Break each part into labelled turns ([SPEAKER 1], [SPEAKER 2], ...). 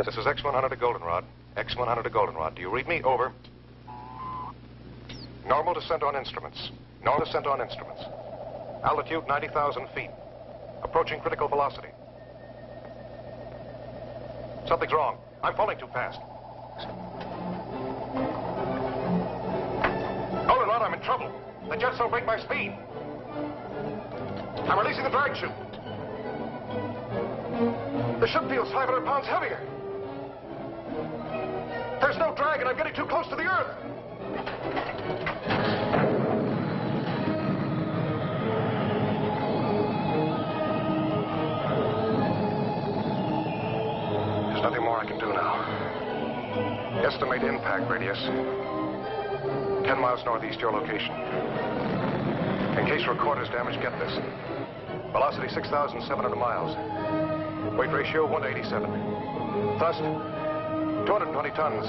[SPEAKER 1] This is X-100 to Goldenrod. X-100 to Goldenrod. Do you read me? Over. Normal descent on instruments. Normal descent on instruments. Altitude 90,000 feet. Approaching critical velocity. Something's wrong. I'm falling too fast. Goldenrod, I'm in trouble. The jets don't break my speed. I'm releasing the drag chute. The ship feels 500 pounds heavier. There's no drag, and I'm getting too close to the Earth. There's nothing more I can do now. Estimate impact radius. 10 miles northeast your location. In case recorder's damaged, get this. Velocity 6,700 miles. Weight ratio 1 to 87. Thrust 220 tons.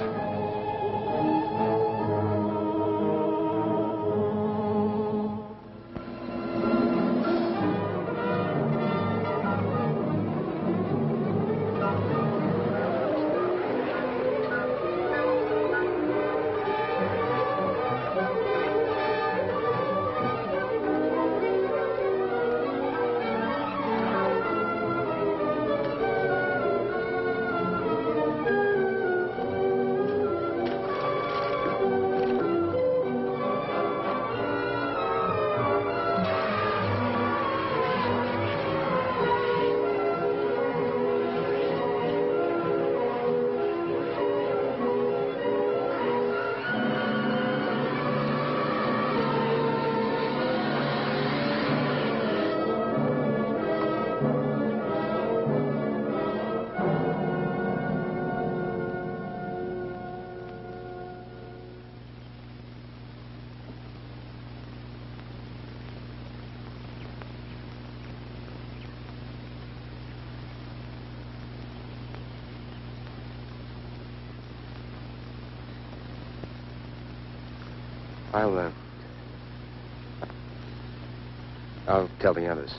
[SPEAKER 1] I'll tell the others.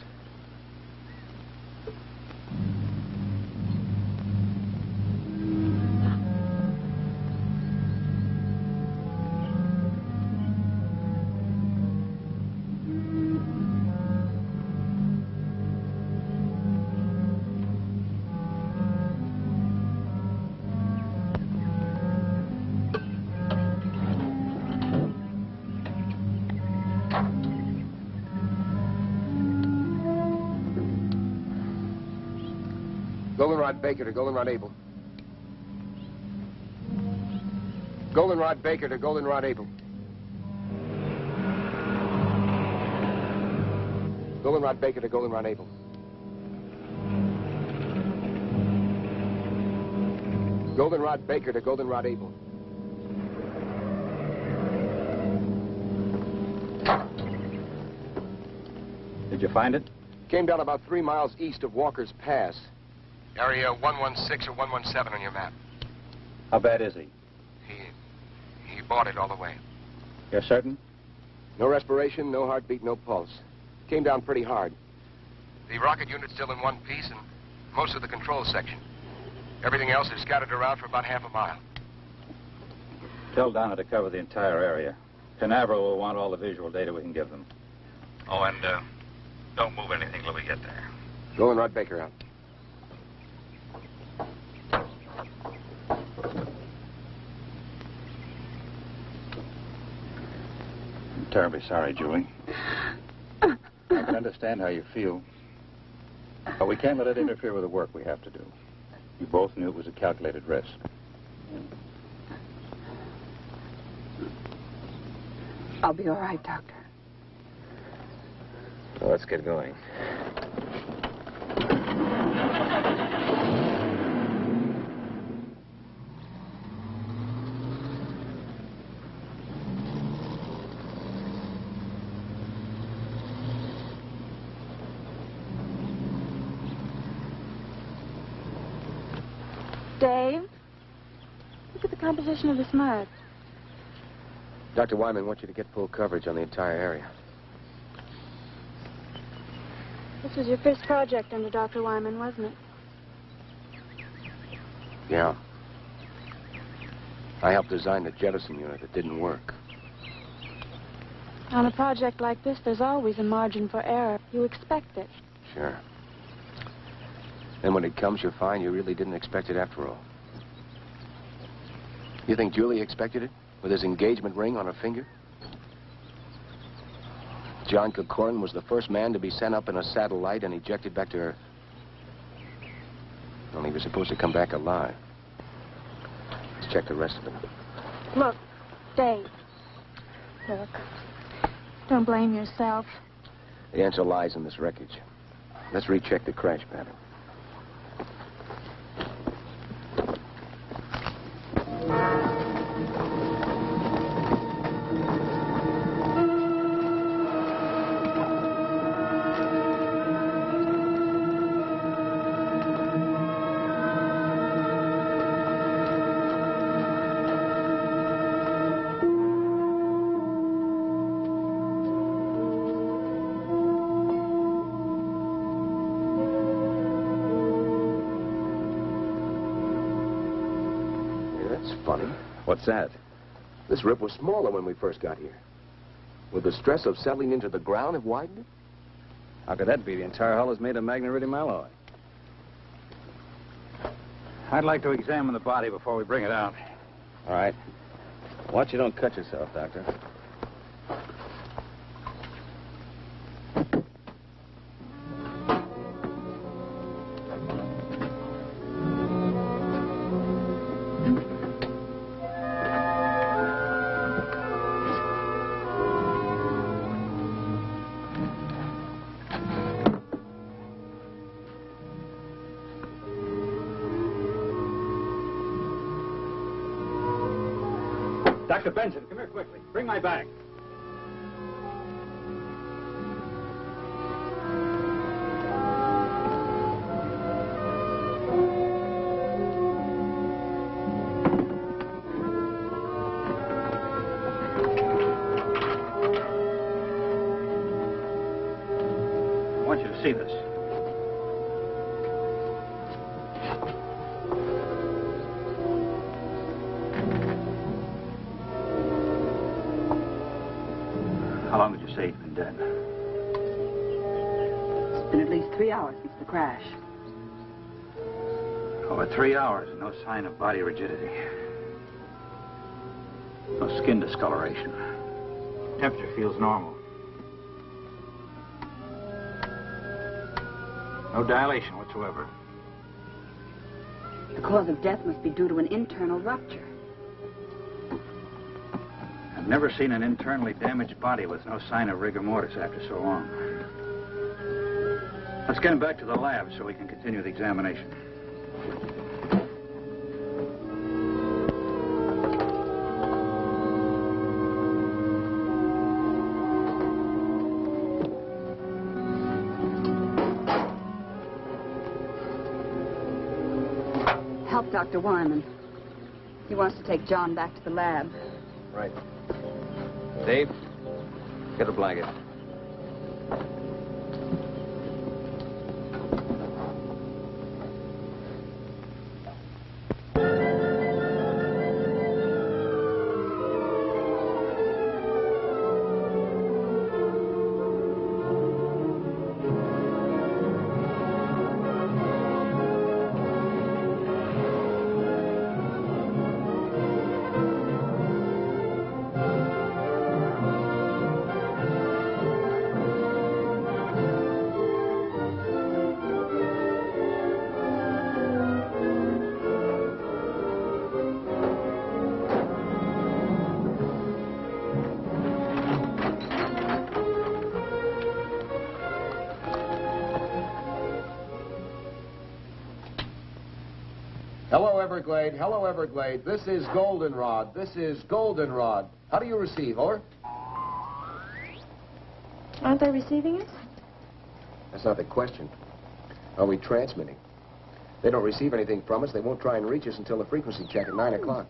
[SPEAKER 1] Goldenrod Baker to Goldenrod Able. Goldenrod Baker to Goldenrod Able. Goldenrod Baker to Goldenrod Able. Goldenrod Baker to Goldenrod Able.
[SPEAKER 2] Did you find it?
[SPEAKER 1] Came down about 3 miles east of Walker's Pass.
[SPEAKER 3] Area 116 or 117 on your map.
[SPEAKER 2] How bad is he?
[SPEAKER 3] He bought it all the way.
[SPEAKER 2] You're certain?
[SPEAKER 1] No respiration, no heartbeat, no pulse. Came down pretty hard.
[SPEAKER 3] The rocket unit's still in one piece and most of the control section. Everything else is scattered around for about half a mile.
[SPEAKER 2] Tell Donna to cover the entire area. Canaveral will want all the visual data we can give them.
[SPEAKER 4] Oh, and don't move anything till we get there.
[SPEAKER 1] Goldenrod Baker out.
[SPEAKER 2] I'm terribly sorry, Julie. I can understand how you feel. But we can't let it interfere with the work we have to do. You both knew it was a calculated risk.
[SPEAKER 5] I'll be all right, Doctor.
[SPEAKER 1] Well, let's get going.
[SPEAKER 5] Dave, look at the composition of this mud.
[SPEAKER 1] Dr. Wyman wants you to get full coverage on the entire area.
[SPEAKER 5] This was your first project under Dr. Wyman, wasn't it?
[SPEAKER 3] Yeah. I helped design the jettison unit that didn't work.
[SPEAKER 5] On a project like this, there's always a margin for error. You expect it.
[SPEAKER 3] Sure. Then when it comes, you find you really didn't expect it after all. You think Julie expected it? With his engagement ring on her finger? John Corcoran was the first man to be sent up in a satellite and ejected back to Earth. Well, he was supposed to come back alive. Let's check the rest of them.
[SPEAKER 5] Look, Dave. Look. Don't blame yourself.
[SPEAKER 3] The answer lies in this wreckage. Let's recheck the crash pattern. Funny.
[SPEAKER 2] What's that?
[SPEAKER 3] This rip was smaller when we first got here. Would the stress of settling into the ground have widened it?
[SPEAKER 2] How could that be? The entire hull is made of magneridium alloy. I'd like to examine the body before we bring it out. All right. Watch you don't cut yourself, Doctor. Dr. Benson, come here quickly. Bring my bag. I want you to see this. How long would you say he's been dead?
[SPEAKER 6] It's been at least 3 hours since the crash.
[SPEAKER 2] Over 3 hours, no sign of body rigidity. No skin discoloration. Temperature feels normal. No dilation whatsoever.
[SPEAKER 6] The cause of death must be due to an internal rupture.
[SPEAKER 2] I've never seen an internally damaged body with no sign of rigor mortis after so long. Let's get him back to the lab so we can continue the examination.
[SPEAKER 6] Help Dr. Wyman. He wants to take John back to the lab.
[SPEAKER 3] Right. Dave, get a blanket.
[SPEAKER 7] Hello, Everglade. Hello, Everglade. This is Goldenrod. This is Goldenrod. How do you receive, over?
[SPEAKER 5] Aren't they receiving us?
[SPEAKER 3] That's not the question. Are we transmitting? They don't receive anything from us. They won't try and reach us until the frequency check at 9 o'clock.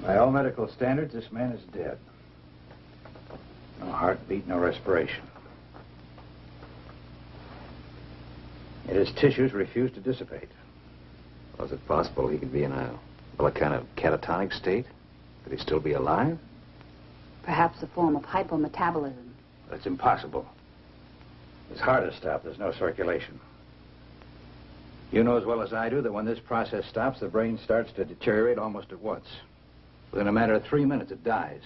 [SPEAKER 2] By all medical standards, this man is dead. No heartbeat, no respiration. Yet his tissues refuse to dissipate.
[SPEAKER 3] Was it possible he could be in a kind of catatonic state? Could he still be alive?
[SPEAKER 6] Perhaps a form of hypometabolism.
[SPEAKER 2] That's impossible. His heart has stopped. There's no circulation. You know as well as I do that when this process stops, the brain starts to deteriorate almost at once. Within a matter of 3 minutes, it dies.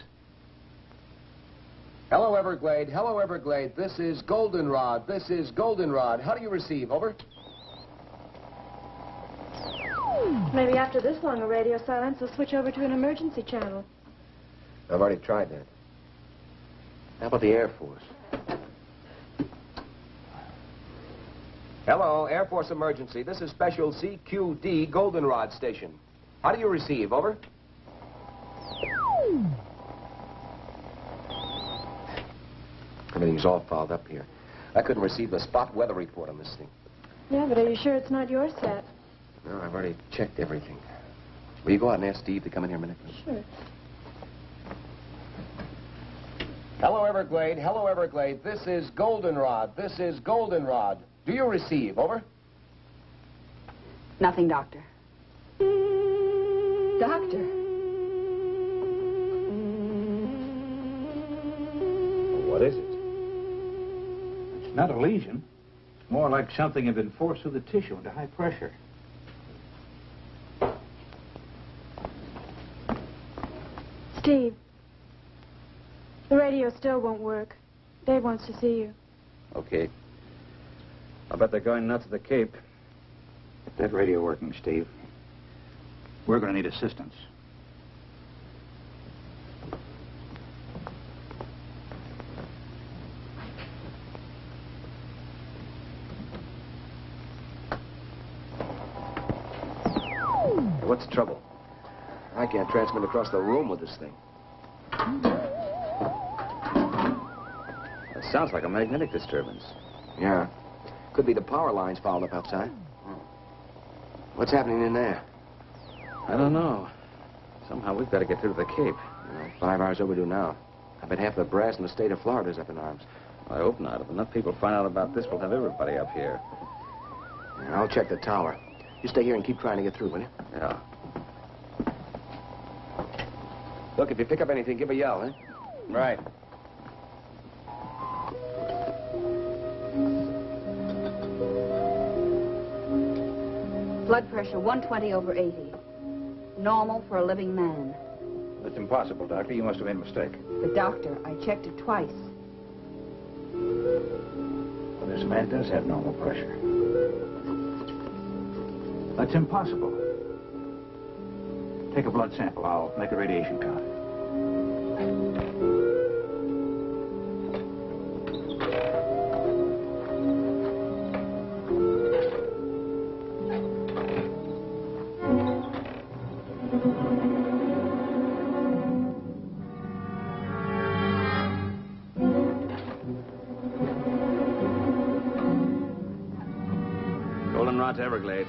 [SPEAKER 7] Hello, Everglade. Hello, Everglade. This is Goldenrod. This is Goldenrod. How do you receive? Over.
[SPEAKER 5] Maybe after this long a radio silence, they'll switch over to an emergency channel.
[SPEAKER 3] I've already tried that. How about the Air Force? Hello, Air Force emergency. This is Special CQD Goldenrod Station. How do you receive? Over. Everything's all fouled up here. I couldn't receive the spot weather report on this thing.
[SPEAKER 5] Yeah, but are you sure it's not your set?
[SPEAKER 3] No, I've already checked everything. Will you go out and ask Steve to come in here a minute?
[SPEAKER 5] Sure.
[SPEAKER 7] Hello, Everglade. Hello, Everglade. This is Goldenrod. This is Goldenrod. Do you receive? Over.
[SPEAKER 6] Nothing, Doctor. Doctor.
[SPEAKER 2] What is it? It's not a lesion. It's more like something had been forced through the tissue into high pressure.
[SPEAKER 5] Steve, the radio still won't work. Dave wants to see you.
[SPEAKER 2] Okay. I'll bet they're going nuts at the Cape. Get that radio working, Steve. We're going to need assistance.
[SPEAKER 3] What's the trouble? I can't transmit across the room with this thing.
[SPEAKER 2] It sounds like a magnetic disturbance.
[SPEAKER 3] Yeah. Could be the power lines fouled up outside. What's happening in there?
[SPEAKER 2] I don't know. Somehow we've got to get through to the Cape.
[SPEAKER 3] 5 hours overdue now. I bet half the brass in the state of Florida is up in arms.
[SPEAKER 2] I hope not. If enough people find out about this, we'll have everybody up here.
[SPEAKER 3] Yeah, I'll check the tower. You stay here and keep trying to get through, will you?
[SPEAKER 2] Yeah.
[SPEAKER 3] Look, if you pick up anything, give a yell, eh?
[SPEAKER 2] Right.
[SPEAKER 6] Blood pressure 120/80. Normal for a living man.
[SPEAKER 2] That's impossible, Doctor. You must have made a mistake.
[SPEAKER 6] But, Doctor, I checked it twice.
[SPEAKER 2] Well, this man does have normal pressure. That's impossible. Take a blood sample. I'll make a radiation count.
[SPEAKER 8] Goldenrod to Everglade.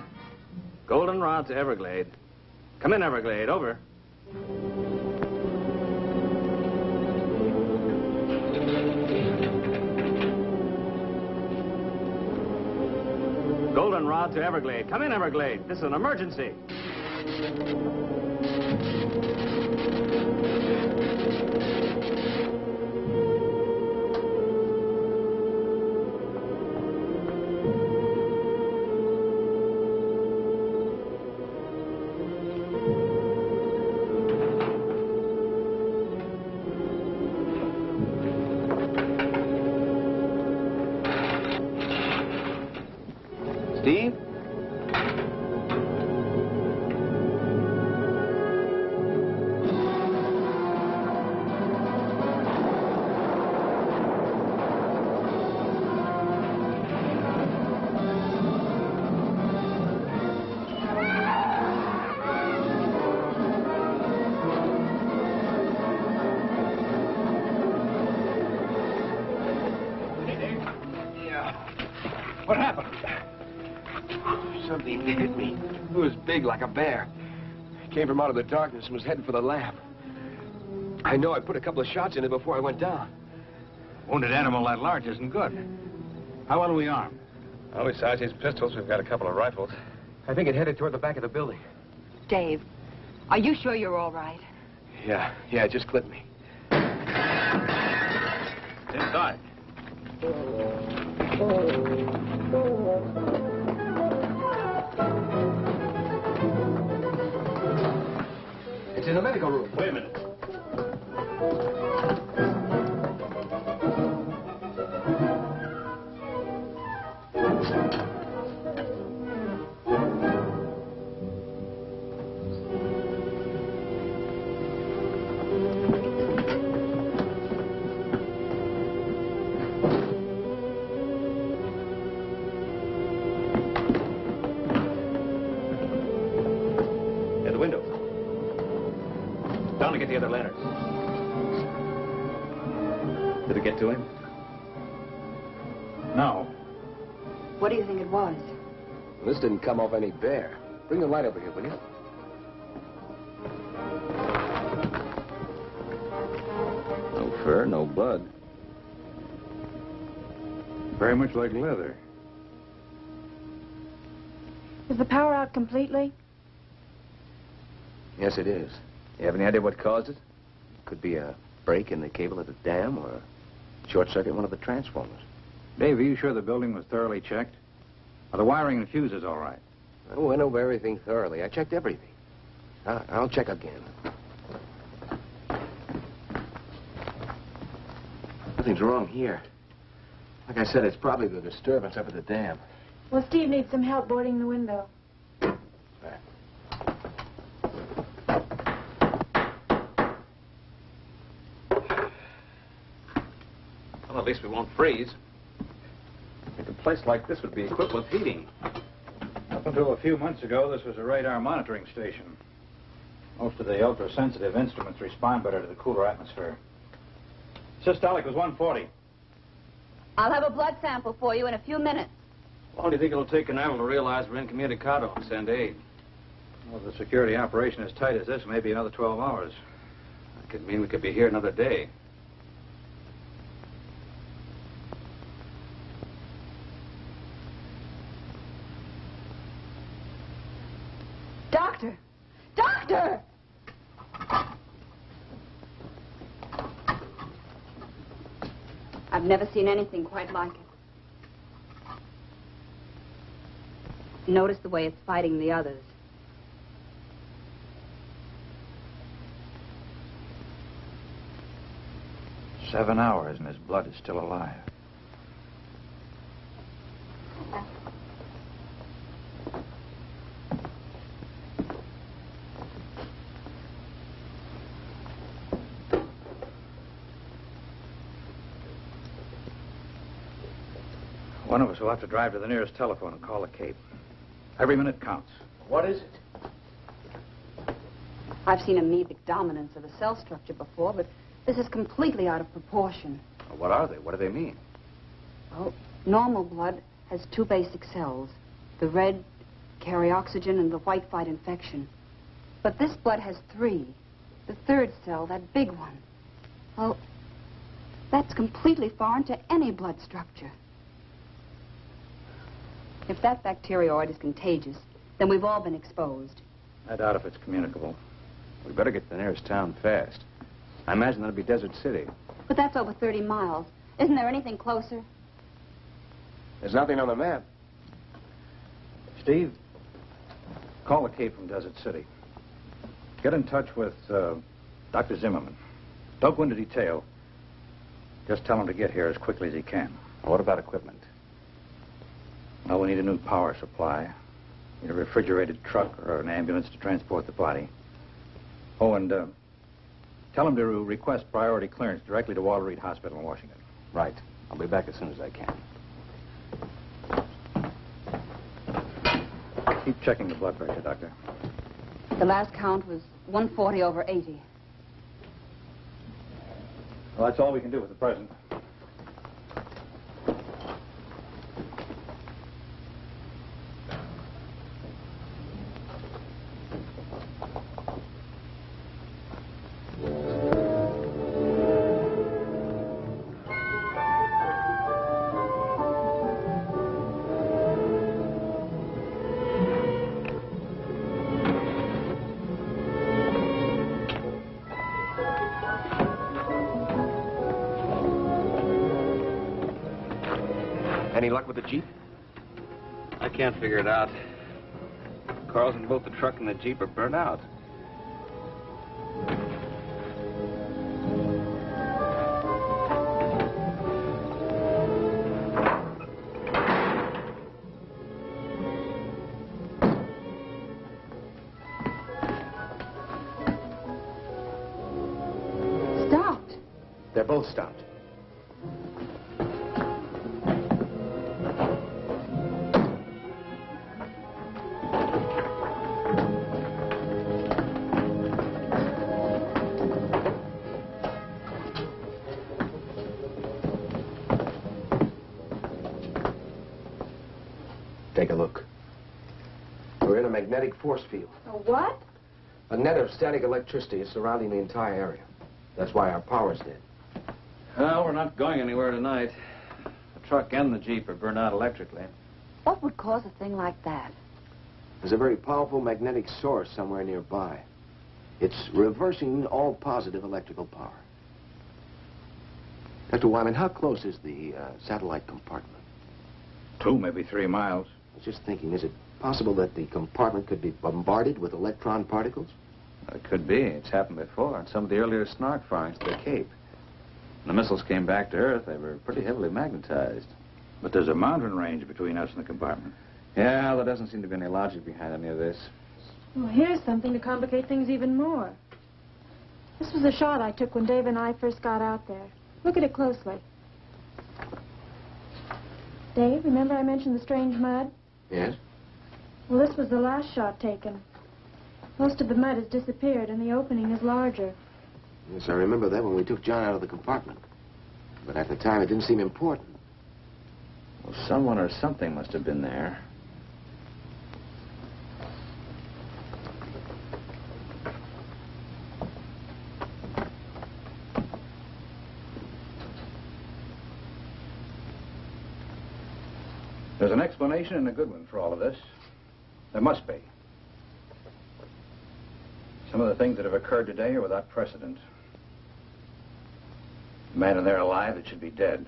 [SPEAKER 8] Goldenrod to Everglade. Come in, Everglade. Over. Goldenrod to Everglade. Come in, Everglade. This is an emergency.
[SPEAKER 3] Steve?
[SPEAKER 2] What happened?
[SPEAKER 3] Something hit me. It was big like a bear. It came from out of the darkness and was heading for the lab. I know. I put a couple of shots in it before I went down.
[SPEAKER 2] Wounded animal that large isn't good. How well are we armed?
[SPEAKER 1] Well, besides these pistols, we've got a couple of rifles.
[SPEAKER 3] I think it headed toward the back of the building.
[SPEAKER 6] Dave, are you sure you're all right?
[SPEAKER 3] Yeah, it just clipped me.
[SPEAKER 2] It's inside.
[SPEAKER 3] It's in the medical room.
[SPEAKER 2] Wait a minute.
[SPEAKER 3] At the window.
[SPEAKER 2] Down to get the other lanterns. Did it get to him? No.
[SPEAKER 6] What do you think it was?
[SPEAKER 3] This didn't come off any bear. Bring the light over here, will you?
[SPEAKER 7] No fur, no blood.
[SPEAKER 2] Very much like leather.
[SPEAKER 5] Is the power out completely?
[SPEAKER 3] Yes, it is. You have any idea what caused it? Could be a break in the cable at the dam or a short circuit in one of the transformers.
[SPEAKER 2] Dave, are you sure the building was thoroughly checked? Are the wiring and fuses all right?
[SPEAKER 3] I went over everything thoroughly. I checked everything. I'll check again. Nothing's wrong here. Like I said, it's probably the disturbance up at the dam.
[SPEAKER 5] Well, Steve needs some help boarding the window.
[SPEAKER 8] Well, at least we won't freeze. I think a place like this would be equipped with heating.
[SPEAKER 2] Up until a few months ago, this was a radar monitoring station. Most of the ultra-sensitive instruments respond better to the cooler atmosphere. Systolic was 140.
[SPEAKER 6] I'll have a blood sample for you in a few minutes.
[SPEAKER 8] How long do you think it'll take Canaveral to realize we're incommunicado and send aid?
[SPEAKER 2] Well, the security operation as tight as this, maybe another 12 hours.
[SPEAKER 8] That could mean we could be here another day.
[SPEAKER 6] Doctor! Doctor! I've never seen anything quite like it. Notice the way it's fighting the others.
[SPEAKER 2] Seven hours and his blood is still alive. One of us will have to drive to the nearest telephone and call the Cape. Every minute counts.
[SPEAKER 3] What is it?
[SPEAKER 6] I've seen anemic dominance of a cell structure before, but this is completely out of proportion.
[SPEAKER 3] What are they? What do they mean?
[SPEAKER 6] Well, normal blood has two basic cells. The red carry oxygen and the white fight infection. But this blood has three. The third cell, that big one. Well, that's completely foreign to any blood structure. If that bacterioid is contagious, then we've all been exposed.
[SPEAKER 2] I doubt if it's communicable.
[SPEAKER 3] We better get to the nearest town fast. I imagine that'll be Desert City.
[SPEAKER 6] But that's over 30 miles. Isn't there anything closer?
[SPEAKER 3] There's nothing on the map.
[SPEAKER 2] Steve, call the Cape from Desert City. Get in touch with Dr. Zimmerman. Don't go into detail. Just tell him to get here as quickly as he can.
[SPEAKER 3] What about equipment?
[SPEAKER 2] Well, we need a new power supply. Need a refrigerated truck or an ambulance to transport the body. Oh, and tell him to request priority clearance directly to Walter Reed Hospital in Washington.
[SPEAKER 3] Right. I'll be back as soon as I can.
[SPEAKER 2] Keep checking the blood pressure, Doctor.
[SPEAKER 6] The last count was 140 over 80.
[SPEAKER 2] Well, that's all we can do at the present.
[SPEAKER 3] Any luck with the Jeep?
[SPEAKER 8] I can't figure it out. Cars in both the truck and the Jeep are burnt out.
[SPEAKER 6] Stopped.
[SPEAKER 3] They're both stopped. Take a look. We're in a magnetic force field.
[SPEAKER 5] A what?
[SPEAKER 3] A net of static electricity is surrounding the entire area. That's why our power's dead.
[SPEAKER 8] Well, we're not going anywhere tonight. The truck and the Jeep are burned out electrically.
[SPEAKER 6] What would cause a thing like that?
[SPEAKER 3] There's a very powerful magnetic source somewhere nearby. It's reversing all positive electrical power. Dr. Wyman, how close is the satellite compartment?
[SPEAKER 2] 2, maybe 3 miles.
[SPEAKER 3] I was just thinking, is it possible that the compartment could be bombarded with electron particles?
[SPEAKER 8] It could be. It's happened before in some of the earlier snark firings to the Cape. When the missiles came back to Earth, they were pretty heavily magnetized.
[SPEAKER 2] But there's a mountain range between us and the compartment.
[SPEAKER 8] Yeah, there doesn't seem to be any logic behind any of this.
[SPEAKER 5] Well, here's something to complicate things even more. This was a shot I took when Dave and I first got out there. Look at it closely. Dave, remember I mentioned the strange mud?
[SPEAKER 3] Yes?
[SPEAKER 5] Well, this was the last shot taken. Most of the mud has disappeared, and the opening is larger.
[SPEAKER 3] Yes, I remember that when we took John out of the compartment. But at the time, it didn't seem important.
[SPEAKER 8] Well, someone or something must have been there.
[SPEAKER 2] There's an explanation and a good one for all of this. There must be. Some of the things that have occurred today are without precedent. A man in there alive that should be dead.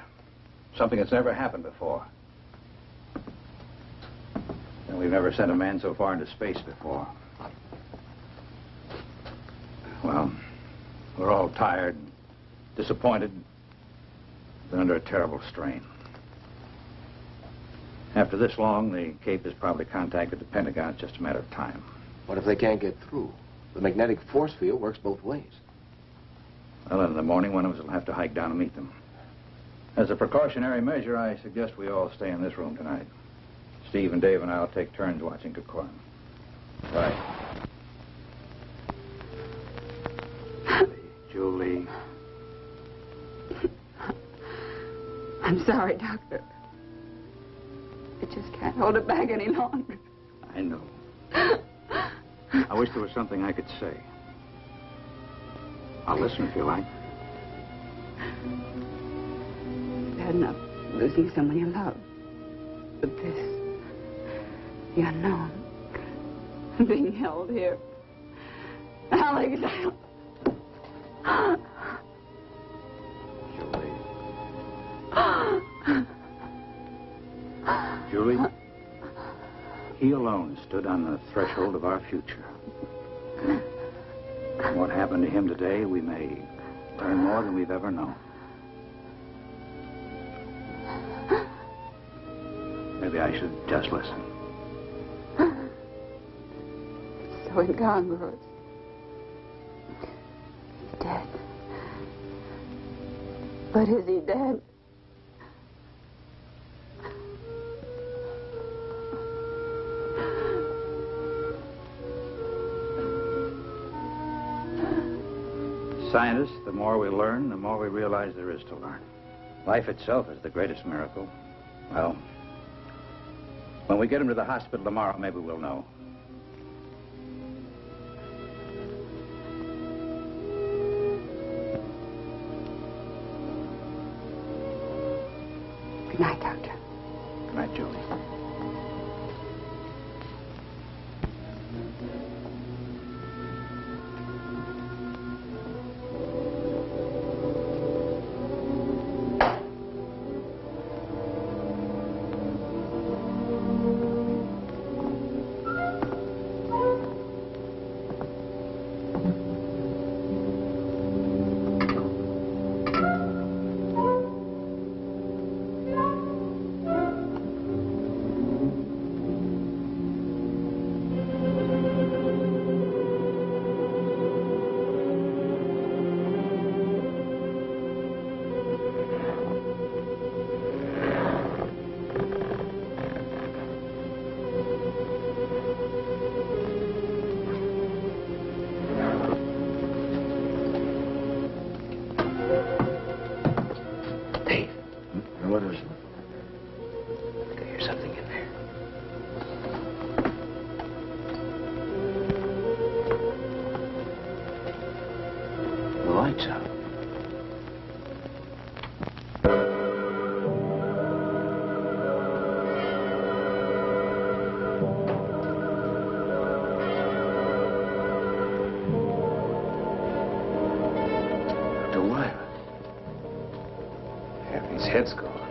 [SPEAKER 2] Something that's never happened before. And we've never sent a man so far into space before. Well, we're all tired, disappointed, and under a terrible strain. After this long, the Cape has probably contacted the Pentagon. It's just a matter of time.
[SPEAKER 3] What if they can't get through? The magnetic force field works both ways.
[SPEAKER 2] Well, in the morning, one of us will have to hike down and meet them. As a precautionary measure, I suggest we all stay in this room tonight. Steve and Dave and I will take turns watching Kukurn. Right. Julie.
[SPEAKER 6] I'm sorry, Doctor. I just can't hold it back any longer.
[SPEAKER 2] I know. I wish there was something I could say. I'll listen if you like.
[SPEAKER 6] It's bad enough losing someone you love. But this, the unknown, being held here. Alex.
[SPEAKER 2] Julie, he alone stood on the threshold of our future. And what happened to him today, we may learn more than we've ever known. Maybe I should just listen.
[SPEAKER 6] So incongruous. He's dead. But is he dead?
[SPEAKER 2] Scientists, the more we learn, the more we realize there is to learn. Life itself is the greatest miracle. Well, when we get him to the hospital tomorrow, maybe we'll know.
[SPEAKER 6] Good night, Doctor.
[SPEAKER 2] Good night, Julie.
[SPEAKER 8] head's gone.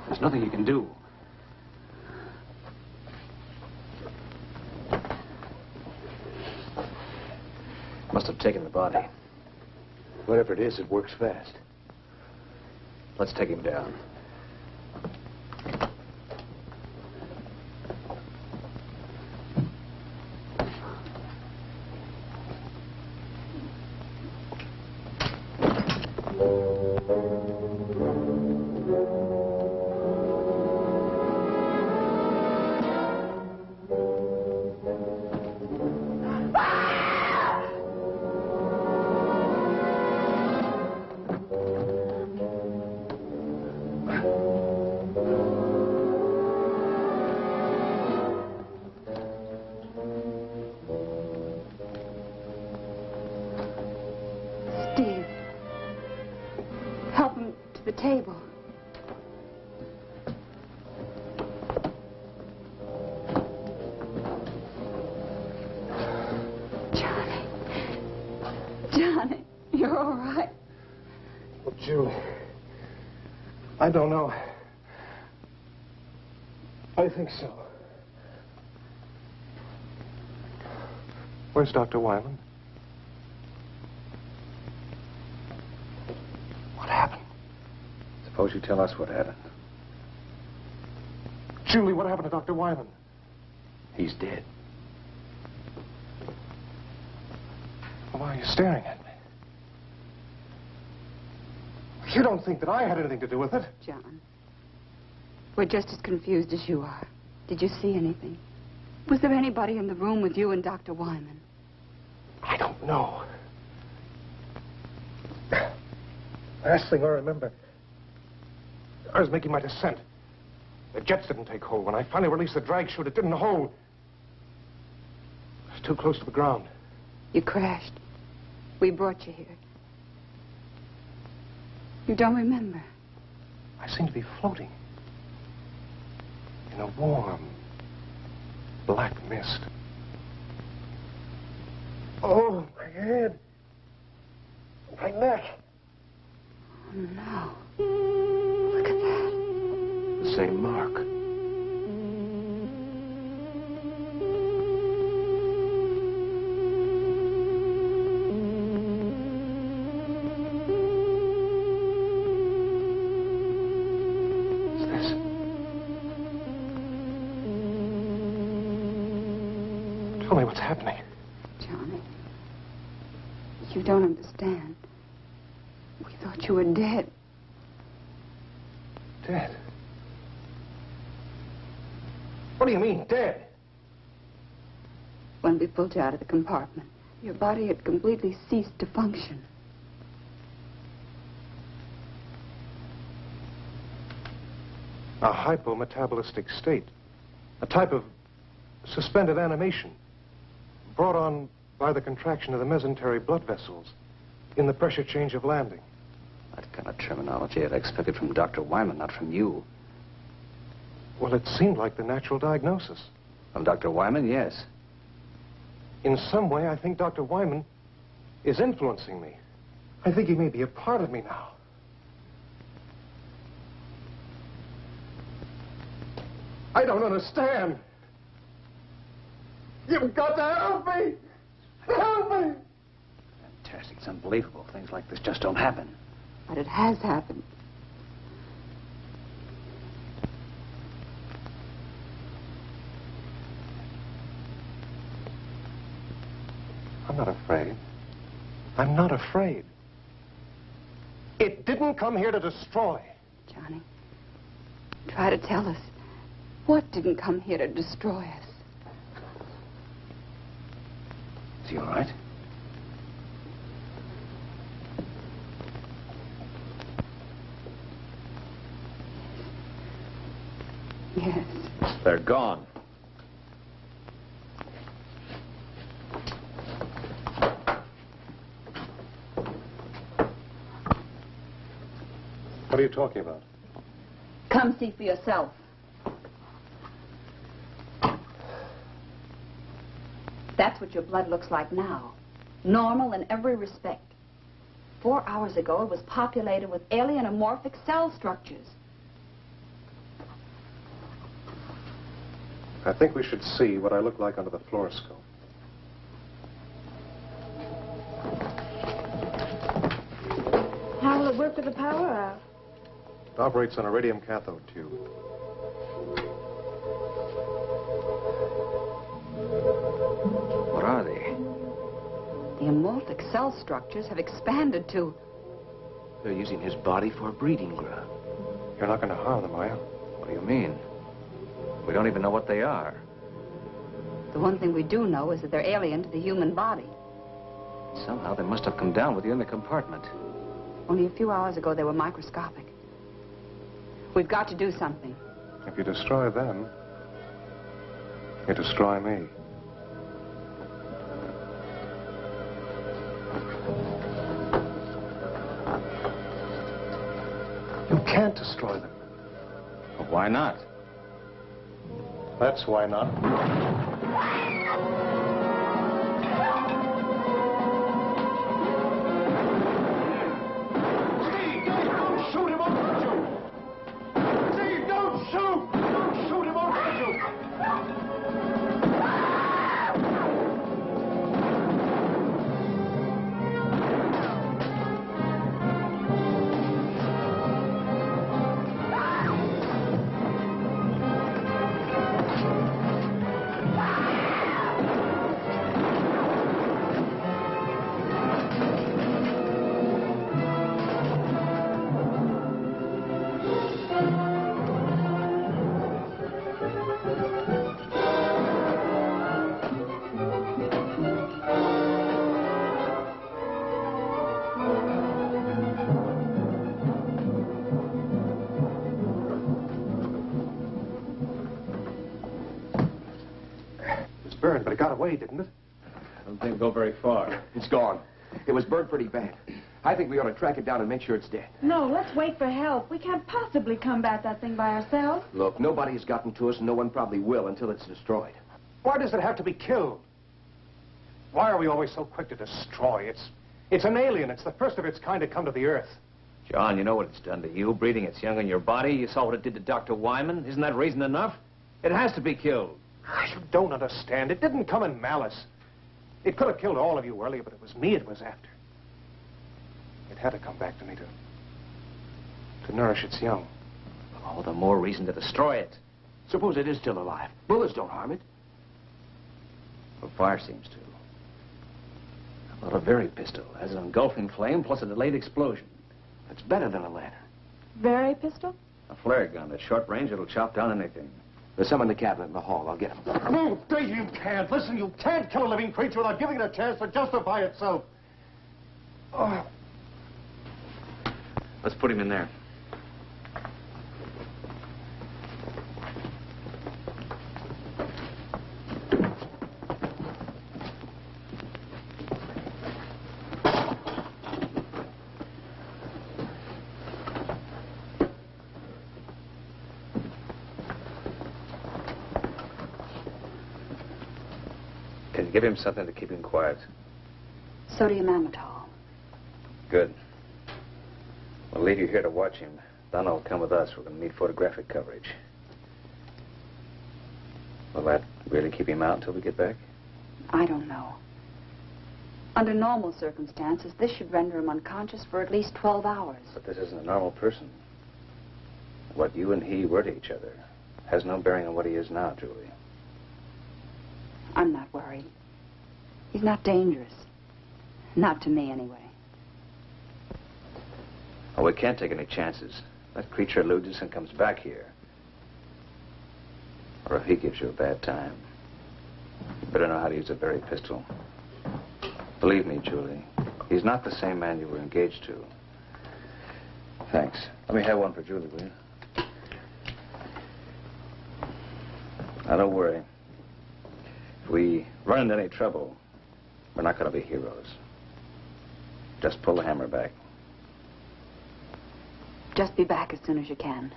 [SPEAKER 8] There's nothing you can do. Must have taken the body.
[SPEAKER 2] Whatever it is, it works fast.
[SPEAKER 8] Let's take him down.
[SPEAKER 6] Steve, help him to the table. Johnny, you're all right.
[SPEAKER 1] Well, Julie, I don't know. I think so. Where's Dr. Wyman? What happened?
[SPEAKER 2] Suppose you tell us what happened.
[SPEAKER 1] Julie, what happened to Dr. Wyman?
[SPEAKER 2] He's dead.
[SPEAKER 1] Why are you staring at me? You don't think that I had anything to do with it?
[SPEAKER 6] John, we're just as confused as you are. Did you see anything? Was there anybody in the room with you and Dr. Wyman?
[SPEAKER 1] I don't know. Last thing I remember, I was making my descent. The jets didn't take hold. When I finally released the drag chute, it didn't hold. It was too close to the ground.
[SPEAKER 6] You crashed. We brought you here. You don't remember?
[SPEAKER 1] I seemed to be floating in a warm, black mist. Oh, my head. My neck.
[SPEAKER 6] Oh, no. Look at that.
[SPEAKER 2] The same mark.
[SPEAKER 1] Tell me what's happening.
[SPEAKER 6] Johnny, you don't understand. We thought you were dead.
[SPEAKER 1] Dead? What do you mean, dead?
[SPEAKER 6] When we pulled you out of the compartment, your body had completely ceased to function.
[SPEAKER 1] A hypometabolistic state. A type of suspended animation brought on by the contraction of the mesentery blood vessels in the pressure change of landing.
[SPEAKER 8] That kind of terminology I'd expected from Dr. Wyman, not from you.
[SPEAKER 1] Well, it seemed like the natural diagnosis.
[SPEAKER 8] From Dr. Wyman, yes.
[SPEAKER 1] In some way, I think Dr. Wyman is influencing me. I think he may be a part of me now. I don't understand. You've got to help me. Help me.
[SPEAKER 8] Fantastic. It's unbelievable. Things like this just don't happen.
[SPEAKER 6] But it has happened.
[SPEAKER 1] I'm not afraid. I'm not afraid. It didn't come here to destroy.
[SPEAKER 6] Johnny, try to tell us. What didn't come here to destroy us?
[SPEAKER 8] Is he all right?
[SPEAKER 6] Yes.
[SPEAKER 8] They're gone.
[SPEAKER 1] What are you talking about?
[SPEAKER 6] Come see for yourself. That's what your blood looks like now. Normal in every respect. 4 hours ago, it was populated with alien amorphic cell structures.
[SPEAKER 1] I think we should see what I look like under the fluoroscope.
[SPEAKER 5] How will it work with the power out?
[SPEAKER 1] It operates on a radium cathode tube.
[SPEAKER 2] What are they?
[SPEAKER 6] The amorphic cell structures have expanded to...
[SPEAKER 3] They're using his body for a breeding ground.
[SPEAKER 1] You're not going to harm them, are you?
[SPEAKER 2] What do you mean? We don't even know what they are.
[SPEAKER 6] The one thing we do know is that they're alien to the human body.
[SPEAKER 2] Somehow they must have come down with you in the compartment.
[SPEAKER 6] Only a few hours ago, they were microscopic. We've got to do something.
[SPEAKER 1] If you destroy them, you destroy me. You can't destroy them.
[SPEAKER 2] Well, why not?
[SPEAKER 1] That's why not.
[SPEAKER 7] Steve, don't shoot him, I'll hurt you. Steve, don't shoot. Don't shoot him, I'll hurt you.
[SPEAKER 1] Burned, but it got away, didn't it?
[SPEAKER 2] I don't think it'll go very far.
[SPEAKER 3] It's gone. It was burned pretty bad. I think we ought to track it down and make sure it's dead.
[SPEAKER 5] No, let's wait for help. We can't possibly combat that thing by ourselves.
[SPEAKER 3] Look, nobody has gotten to us, and no one probably will until it's destroyed.
[SPEAKER 1] Why does it have to be killed? Why are we always so quick to destroy? It's an alien. It's the first of its kind to come to the Earth.
[SPEAKER 2] John, you know what it's done to you, breeding its young in your body. You saw what it did to Dr. Wyman. Isn't that reason enough? It has to be killed.
[SPEAKER 1] You don't understand. It didn't come in malice. It could have killed all of you earlier, but it was me it was after. It had to come back to me to nourish its young.
[SPEAKER 2] All the more reason to destroy it.
[SPEAKER 3] Suppose it is still alive. Bullets don't harm it.
[SPEAKER 2] Well, fire seems to. How about a very pistol? Has an engulfing flame plus a delayed explosion.
[SPEAKER 3] It's better than a lantern.
[SPEAKER 5] Very pistol?
[SPEAKER 2] A flare gun. At short range, it'll chop down anything.
[SPEAKER 3] There's some in the cabinet in the hall. I'll get them.
[SPEAKER 1] No, Daisy, you can't. Listen, you can't kill a living creature without giving it a chance to justify itself. Oh.
[SPEAKER 2] Let's put him in there. Give him something to keep him quiet.
[SPEAKER 6] Sodium amytal.
[SPEAKER 2] Good. We'll leave you here to watch him. Donna will come with us. We're going to need photographic coverage. Will that really keep him out until we get back?
[SPEAKER 6] I don't know. Under normal circumstances, this should render him unconscious for at least 12 hours.
[SPEAKER 2] But this isn't a normal person. What you and he were to each other has no bearing on what he is now, Julie.
[SPEAKER 6] I'm not worried. He's not dangerous. Not to me, anyway.
[SPEAKER 2] Oh, we can't take any chances. That creature eludes us and comes back here. Or if he gives you a bad time, you better know how to use a very pistol. Believe me, Julie, he's not the same man you were engaged to. Thanks. Let me have one for Julie, will you? Now, don't worry. If we run into any trouble, we're not going to be heroes. Just pull the hammer back.
[SPEAKER 6] Just be back as soon as you can.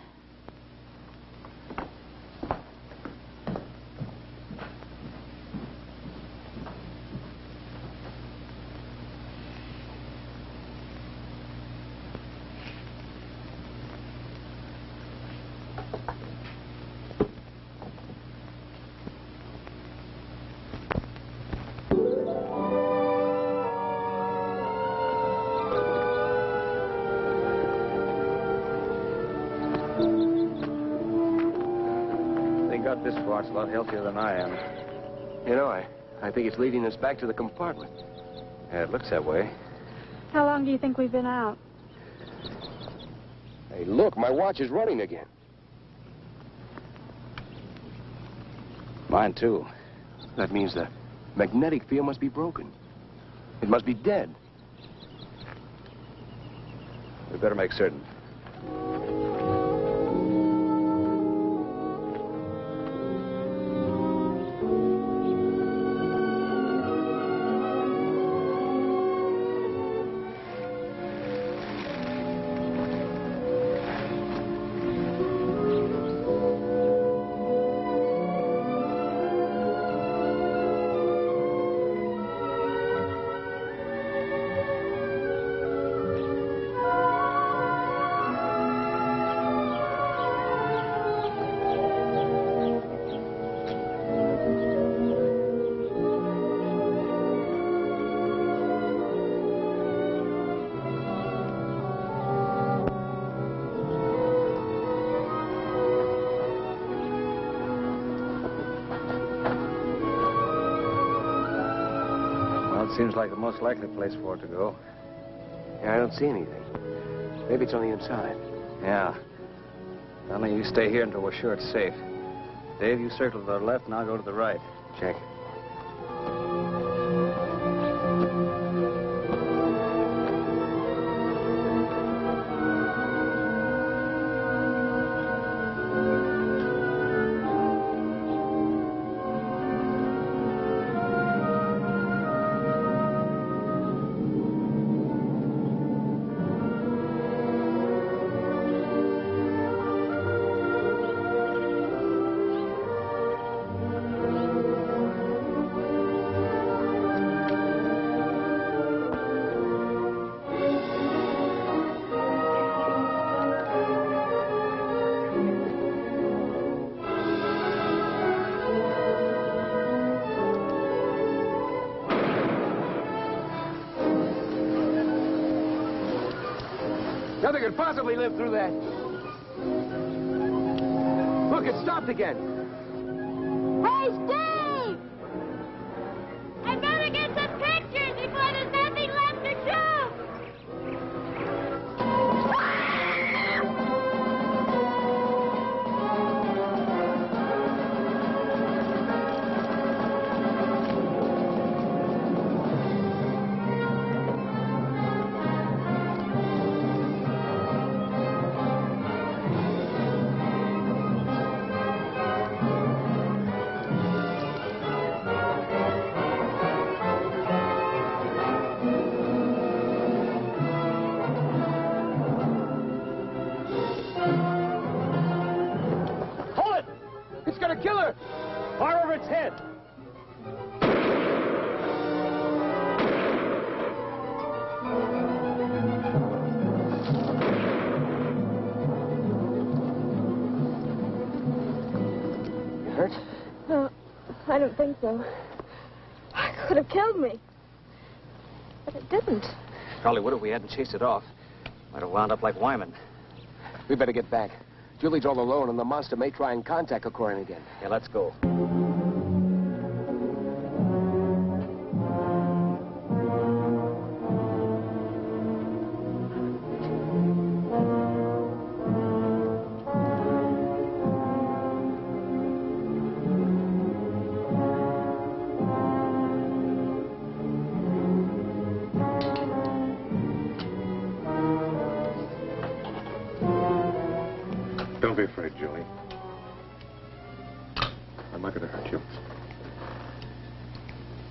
[SPEAKER 8] back this far, it's a lot healthier than I am.
[SPEAKER 3] You know, I think it's leading us back to the compartment.
[SPEAKER 8] Yeah, it looks that way.
[SPEAKER 5] How long do you think we've been out?
[SPEAKER 3] Hey, look, my watch is running again.
[SPEAKER 8] Mine, too.
[SPEAKER 3] That means the magnetic field must be broken. It must be dead.
[SPEAKER 8] We better make certain. Seems like the most likely place for it to go.
[SPEAKER 3] Yeah, I don't see anything. Maybe it's on the inside.
[SPEAKER 8] Yeah. Only you stay here until we're sure it's safe. Dave, you circle to the left and I'll go to the right.
[SPEAKER 3] Check. Nothing could possibly live through that. Look, it stopped again.
[SPEAKER 5] Hey, Steve! I better get some pictures before there's nothing left to shoot!
[SPEAKER 3] Kill her! Fire over its head! You hurt?
[SPEAKER 5] No, I don't think so. It could have killed me. But it didn't.
[SPEAKER 8] Probably would if we hadn't chased it off. Might have wound up like Wyman.
[SPEAKER 3] We better get back. Julie's all alone, and the monster may try and contact Aquarian again.
[SPEAKER 8] Yeah, let's go.
[SPEAKER 1] Don't be afraid, Julie. I'm not going to hurt you.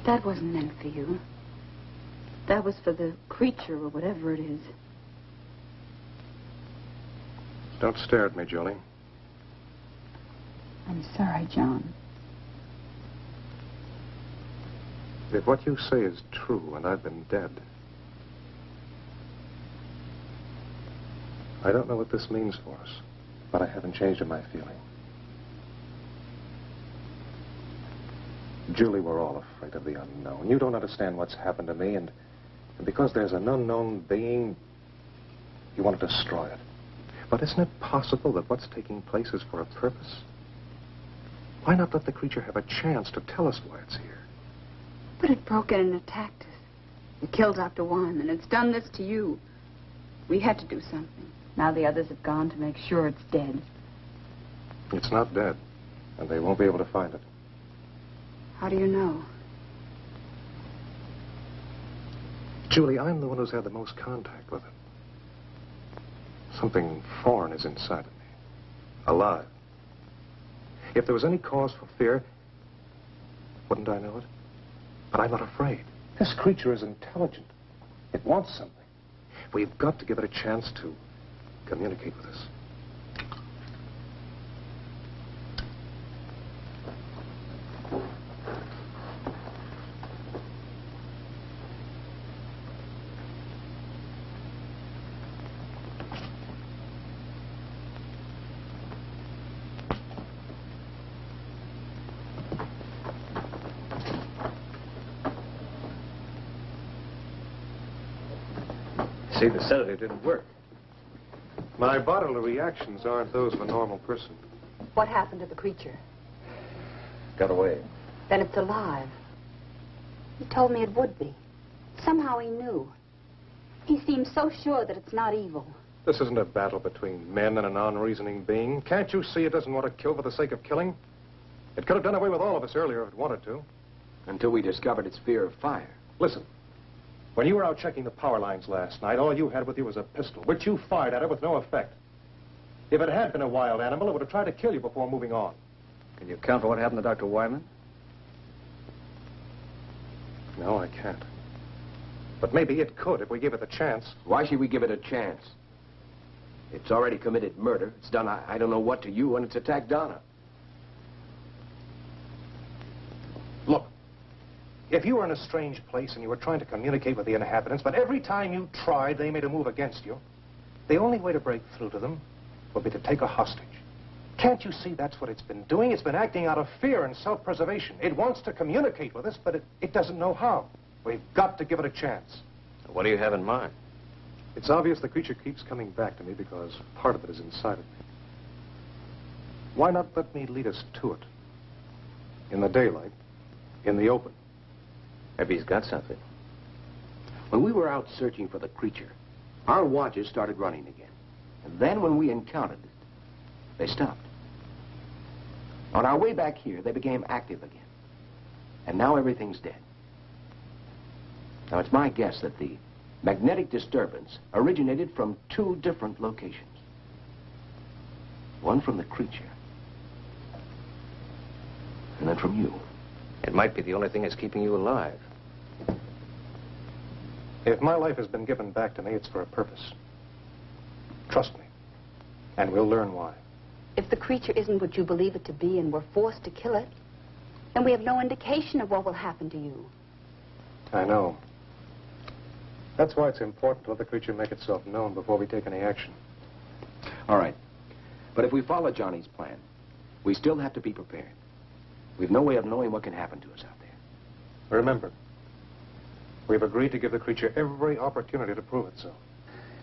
[SPEAKER 6] That wasn't meant for you. That was for the creature or whatever it is.
[SPEAKER 1] Don't stare at me, Julie.
[SPEAKER 6] I'm sorry, John.
[SPEAKER 1] If what you say is true and I've been dead, I don't know what this means for us, but I haven't changed in my feeling. Julie, we're all afraid of the unknown. You don't understand what's happened to me, and because there's an unknown being, you want to destroy it. But isn't it possible that what's taking place is for a purpose? Why not let the creature have a chance to tell us why it's here?
[SPEAKER 6] But it broke in and attacked us. It killed Dr. Wyman. It's done this to you. We had to do something. Now the others have gone to make sure it's dead.
[SPEAKER 1] It's not dead, and they won't be able to find it.
[SPEAKER 6] How do you know?
[SPEAKER 1] Julie, I'm the one who's had the most contact with it. Something foreign is inside of me. Alive. If there was any cause for fear, wouldn't I know it? But I'm not afraid. This creature is intelligent. It wants something. We've got to give it a chance to communicate with us.
[SPEAKER 2] See, the sedative didn't work.
[SPEAKER 1] My bodily reactions aren't those of a normal person.
[SPEAKER 6] What happened to the creature?
[SPEAKER 2] Got away.
[SPEAKER 6] Then it's alive. He told me it would be. Somehow he knew. He seems so sure that it's not evil.
[SPEAKER 1] This isn't a battle between men and a non-reasoning being. Can't you see it doesn't want to kill for the sake of killing? It could have done away with all of us earlier if it wanted to.
[SPEAKER 3] Until we discovered its fear of fire.
[SPEAKER 1] Listen, when you were out checking the power lines last night, all you had with you was a pistol, which you fired at it with no effect. If it had been a wild animal, it would have tried to kill you before moving on.
[SPEAKER 2] Can you account for what happened to Dr. Wyman?
[SPEAKER 1] No, I can't. But maybe it could if we give it the chance.
[SPEAKER 3] Why should we give it a chance? It's already committed murder. It's done I don't know what to you, and it's attacked Donna.
[SPEAKER 1] Look, if you were in a strange place and you were trying to communicate with the inhabitants, but every time you tried, they made a move against you, the only way to break through to them would be to take a hostage. Can't you see that's what it's been doing? It's been acting out of fear and self-preservation. It wants to communicate with us, but it doesn't know how. We've got to give it a chance.
[SPEAKER 8] What do you have in mind?
[SPEAKER 1] It's obvious the creature keeps coming back to me because part of it is inside of me. Why not let me lead us to it? In the daylight, in the open.
[SPEAKER 8] Maybe he's got something.
[SPEAKER 3] When we were out searching for the creature, our watches started running again. And then when we encountered it, they stopped. On our way back here, they became active again. And now everything's dead. Now, it's my guess that the magnetic disturbance originated from two different locations. One from the creature, and then from you.
[SPEAKER 8] It might be the only thing that's keeping you alive.
[SPEAKER 1] If my life has been given back to me, it's for a purpose. Trust me, and we'll learn why.
[SPEAKER 6] If the creature isn't what you believe it to be and we're forced to kill it, then we have no indication of what will happen to you.
[SPEAKER 1] I know. That's why it's important to let the creature make itself known before we take any action.
[SPEAKER 3] All right. But if we follow Johnny's plan, we still have to be prepared. We've no way of knowing what can happen to us out there.
[SPEAKER 1] Remember, we've agreed to give the creature every opportunity to prove it so.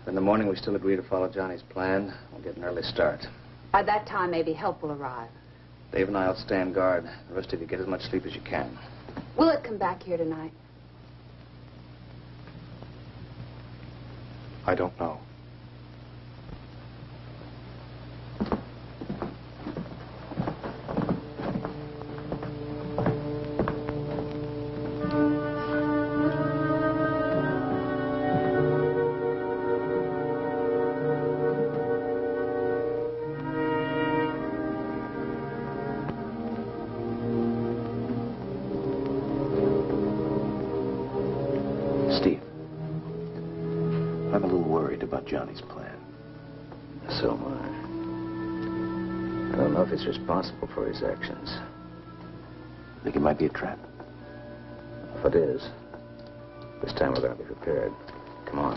[SPEAKER 2] In the morning, we still agree to follow Johnny's plan. We'll get an early start.
[SPEAKER 6] By that time, maybe help will arrive.
[SPEAKER 2] Dave and I will stay on guard. The rest of you get as much sleep as you can.
[SPEAKER 6] Will it come back here tonight?
[SPEAKER 1] I don't know.
[SPEAKER 3] Steve, I'm a little worried about Johnny's plan.
[SPEAKER 2] So am I. I don't know if he's responsible for his actions.
[SPEAKER 3] Think it might be a trap?
[SPEAKER 2] If it is, this time we're going to be prepared. Come on.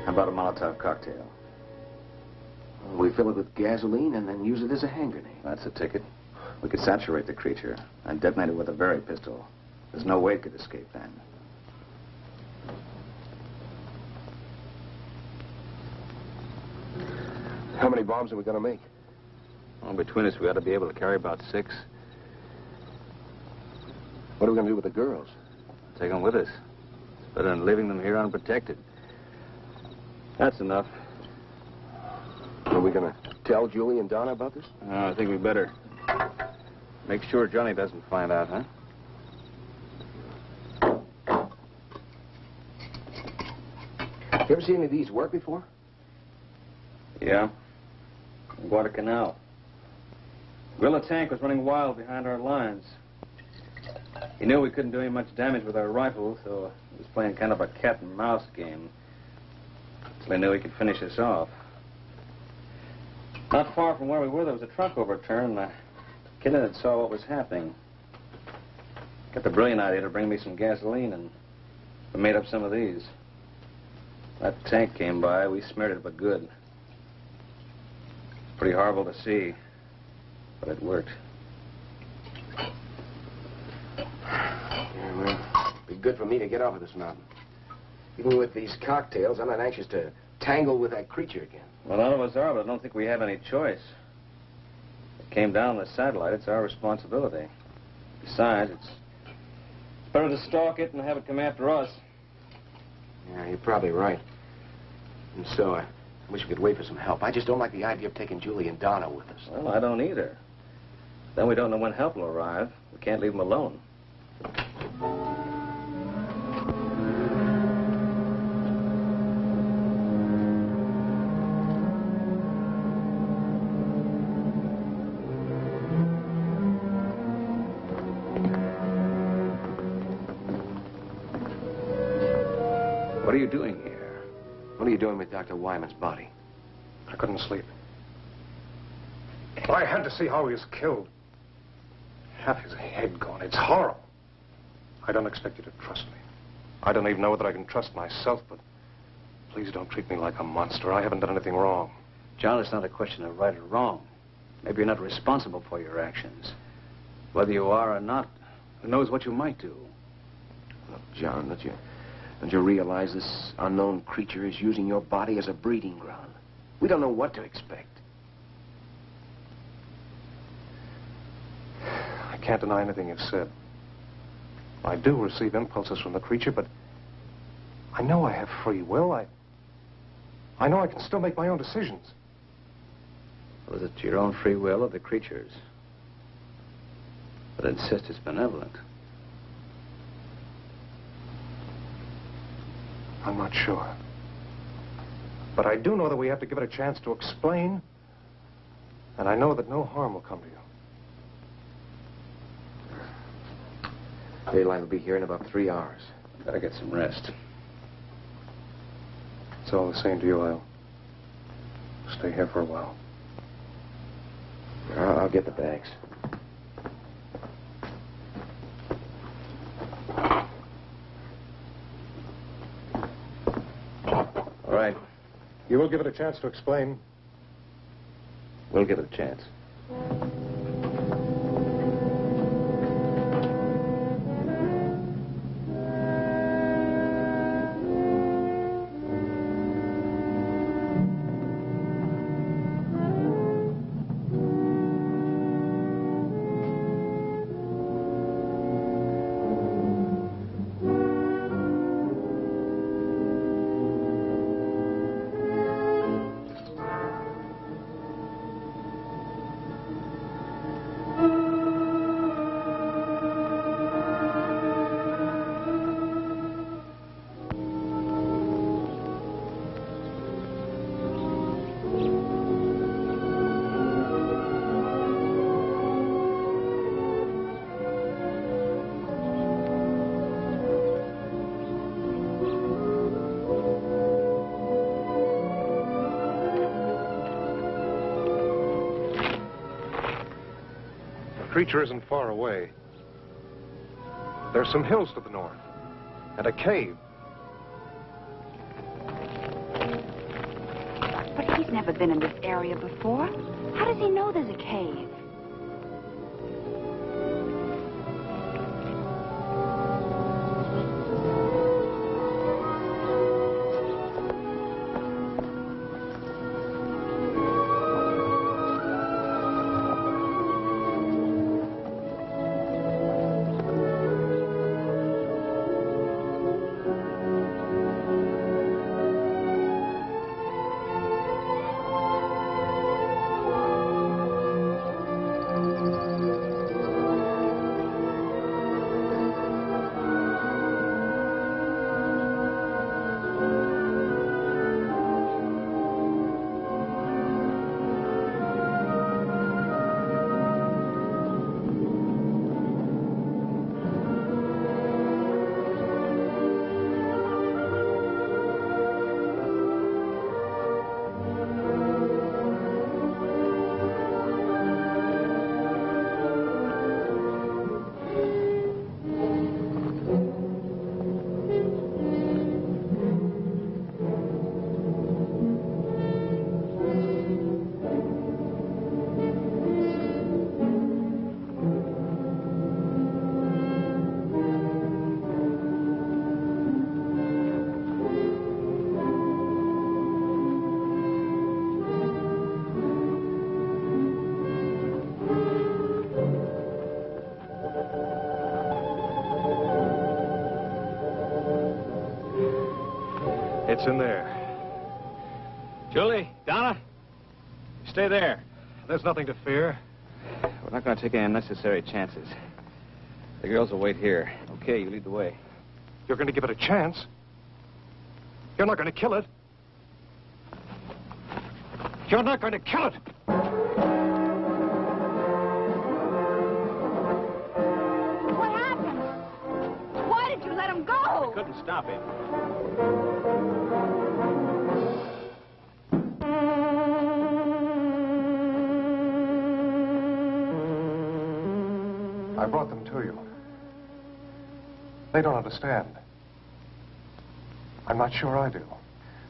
[SPEAKER 2] How about a Molotov cocktail?
[SPEAKER 3] We fill it with gasoline and then use it as a hand grenade.
[SPEAKER 2] That's a ticket. We could saturate the creature and detonate it with a Very pistol. There's no way it could escape then.
[SPEAKER 3] How many bombs are we going to make?
[SPEAKER 8] Well, between us, we ought to be able to carry about 6.
[SPEAKER 3] What are we going to do with the girls?
[SPEAKER 8] Take them with us. It's better than leaving them here unprotected. That's enough.
[SPEAKER 3] Are we going to tell Julie and Donna about this?
[SPEAKER 8] I think we better make sure Johnny doesn't find out, huh?
[SPEAKER 3] You ever seen any of these work before?
[SPEAKER 8] Yeah. Guadalcanal. Guerrilla tank was running wild behind our lines. He knew we couldn't do any much damage with our rifles, so he was playing kind of a cat and mouse game. Until he knew he could finish us off. Not far from where we were, there was a truck overturned, and the kid in it saw what was happening. Got the brilliant idea to bring me some gasoline, and we made up some of these. That tank came by, we smeared it, but good. It's pretty horrible to see, but it worked.
[SPEAKER 3] Yeah, well, it'd be good for me to get off of this mountain. Even with these cocktails, I'm not anxious to tangle with that creature again.
[SPEAKER 8] Well, none of us are, but I don't think we have any choice. It came down on the satellite. It's our responsibility. Besides, it's better to stalk it and have it come after us.
[SPEAKER 3] Yeah, you're probably right. And so, I wish we could wait for some help. I just don't like the idea of taking Julie and Donna with us.
[SPEAKER 8] Well, I don't either. Then we don't know when help will arrive. We can't leave them alone. What are you doing here?
[SPEAKER 3] What are you doing with Dr. Wyman's body?
[SPEAKER 1] I couldn't sleep. I had to see how he was killed. Half his head gone. It's horrible. I don't expect you to trust me. I don't even know whether I can trust myself, but please don't treat me like a monster. I haven't done anything wrong.
[SPEAKER 8] John, it's not a question of right or wrong. Maybe you're not responsible for your actions. Whether you are or not, who knows what you might do?
[SPEAKER 3] Look, John, don't you realize this unknown creature is using your body as a breeding ground? We don't know what to expect.
[SPEAKER 1] I can't deny anything you've said. I do receive impulses from the creature, but I know I have free will. I know I can still make my own decisions.
[SPEAKER 8] Was it your own free will or the creature's? But insist it's benevolent.
[SPEAKER 1] I'm not sure. But I do know that we have to give it a chance to explain, and I know that no harm will come to you.
[SPEAKER 3] Daylight will be here in about 3 hours.
[SPEAKER 8] Better get some rest.
[SPEAKER 1] It's all the same to you. I'll stay here for a while.
[SPEAKER 3] I'll get the bags.
[SPEAKER 8] All right.
[SPEAKER 1] You will give it a chance to explain.
[SPEAKER 8] We'll give it a chance.
[SPEAKER 1] The creature isn't far away. There's some hills to the north, and a cave.
[SPEAKER 6] But he's never been in this area before. How does he know there's a cave?
[SPEAKER 1] What's in there?
[SPEAKER 8] Julie, Donna, stay there.
[SPEAKER 1] There's nothing to fear.
[SPEAKER 8] We're not going to take any unnecessary chances. The girls will wait here. Okay, you lead the way.
[SPEAKER 1] You're going to give it a chance? You're not going to kill it? You're not going to kill it!
[SPEAKER 6] What happened? Why did you let him go?
[SPEAKER 8] We couldn't stop him.
[SPEAKER 1] I brought them to you. They don't understand. I'm not sure I do.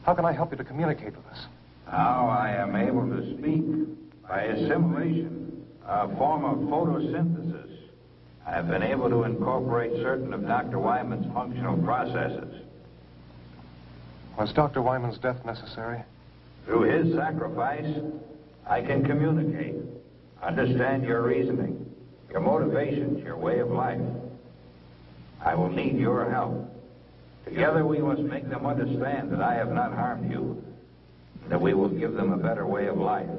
[SPEAKER 1] How can I help you to communicate with us?
[SPEAKER 2] Now I am able to speak by assimilation, a form of photosynthesis. I have been able to incorporate certain of Dr. Wyman's functional processes.
[SPEAKER 1] Was Dr. Wyman's death necessary?
[SPEAKER 2] Through his sacrifice, I can communicate, understand your reasoning, your motivations, your way of life. I will need your help. Together we must make them understand that I have not harmed you, that we will give them a better way of life.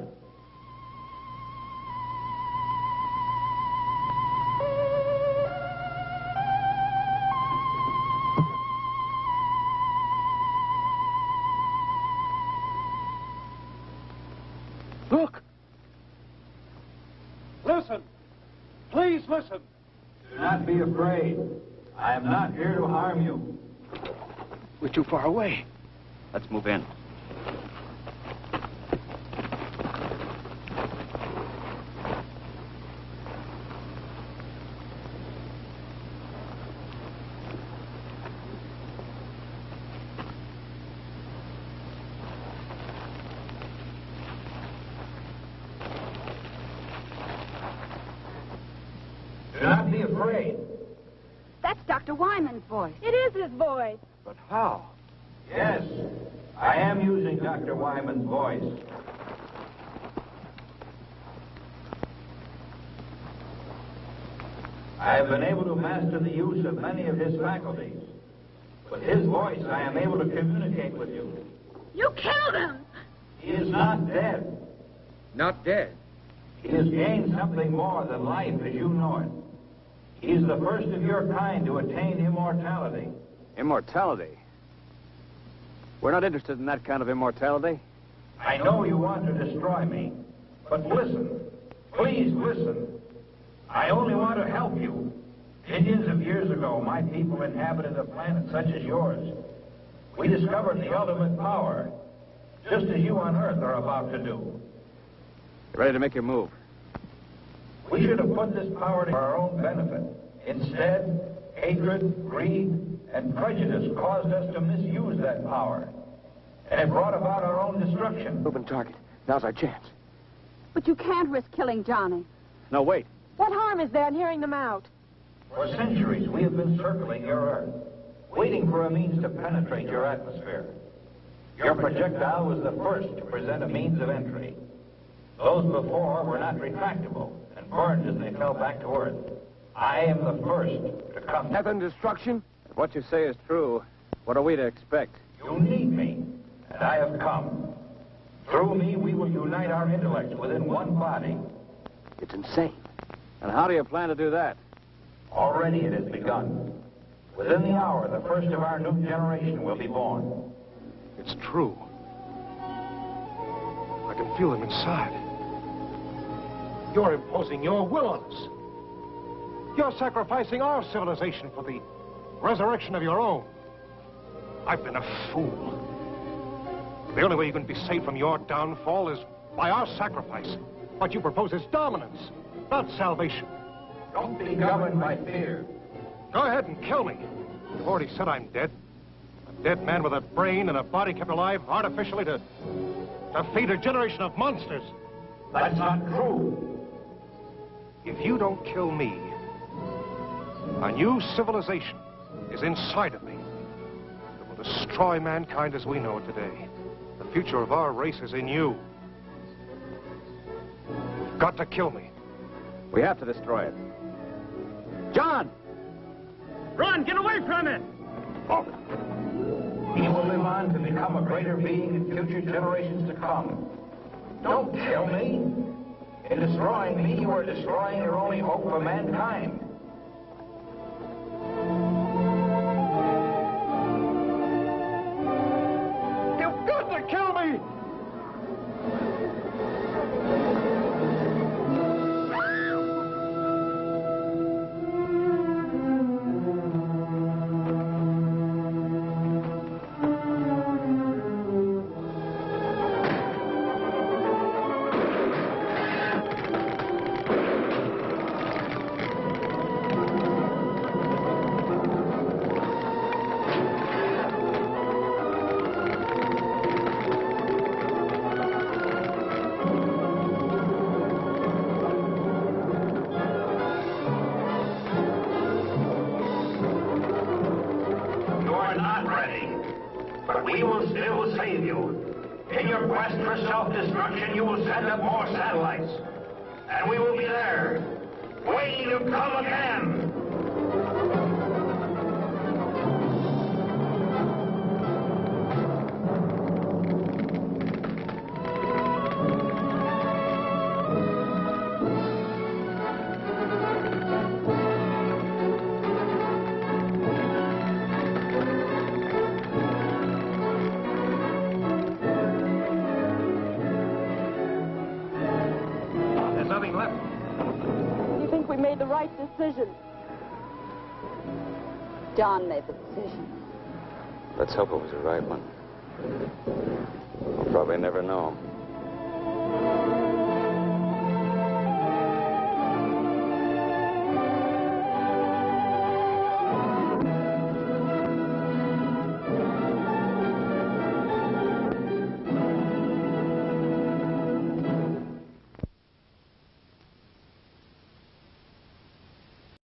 [SPEAKER 1] Look! Listen! Please listen!
[SPEAKER 2] Do not be afraid. I am not here to harm you.
[SPEAKER 3] We're too far away.
[SPEAKER 8] Let's move in.
[SPEAKER 2] Do not be afraid.
[SPEAKER 6] That's Dr. Wyman's voice.
[SPEAKER 5] It is his voice.
[SPEAKER 1] But how?
[SPEAKER 2] Yes, I am using Dr. Wyman's voice. I have been able to master the use of many of his faculties. With his voice, I am able to communicate with you.
[SPEAKER 5] You killed him!
[SPEAKER 2] He is not dead.
[SPEAKER 3] Not dead.
[SPEAKER 2] He has gained something more than life as you know it. He is the first of your kind to attain immortality.
[SPEAKER 8] Immortality? We're not interested in that kind of immortality.
[SPEAKER 2] I know you want to destroy me, but listen. Please listen. I only want to help you. Millions of years ago, my people inhabited a planet such as yours. We discovered the ultimate power, just as you on Earth are about to do.
[SPEAKER 8] You ready to make your move?
[SPEAKER 2] We should have put this power to our own benefit. Instead, hatred, greed, and prejudice caused us to misuse that power. And it brought about our own destruction.
[SPEAKER 3] Open target. Now's our chance.
[SPEAKER 6] But you can't risk killing Johnny.
[SPEAKER 8] No, wait.
[SPEAKER 5] What harm is there in hearing them out?
[SPEAKER 2] For centuries, we have been circling your Earth, waiting for a means to penetrate your atmosphere. Your projectile was the first to present a means of entry. Those before were not retractable and burned as they fell back to Earth. I am the first to come.
[SPEAKER 3] Death and destruction?
[SPEAKER 8] If what you say is true, what are we to expect?
[SPEAKER 2] You need me, and I have come. Through me, we will unite our intellects within one body.
[SPEAKER 3] It's insane.
[SPEAKER 8] And how do you plan to do that?
[SPEAKER 2] Already it has begun. Within the hour, the first of our new generation will be born.
[SPEAKER 1] It's true. I can feel them inside. You're imposing your will on us. You're sacrificing our civilization for the resurrection of your own. I've been a fool. The only way you can be saved from your downfall is by our sacrifice. What you propose is dominance, not salvation.
[SPEAKER 2] Don't be governed by fear.
[SPEAKER 1] Go ahead and kill me. You've already said I'm dead. A dead man with a brain and a body kept alive artificially to feed a generation of monsters.
[SPEAKER 2] That's not true.
[SPEAKER 1] If you don't kill me, a new civilization is inside of me. It will destroy mankind as we know it today. The future of our race is in you. You've got to kill me.
[SPEAKER 8] We have to destroy it. John! Run! Get away from it!
[SPEAKER 1] Oh.
[SPEAKER 2] He will live on to become a greater being in future generations to come. Don't kill me. In destroying me, you are destroying your only hope for mankind.
[SPEAKER 7] You've got to kill me!
[SPEAKER 2] We will still save you. In your quest for self-destruction, you will send up more satellites. And we will be there, waiting to come again.
[SPEAKER 5] The right decision.
[SPEAKER 6] John made the decision.
[SPEAKER 8] Let's hope it was the right one. We'll probably never know.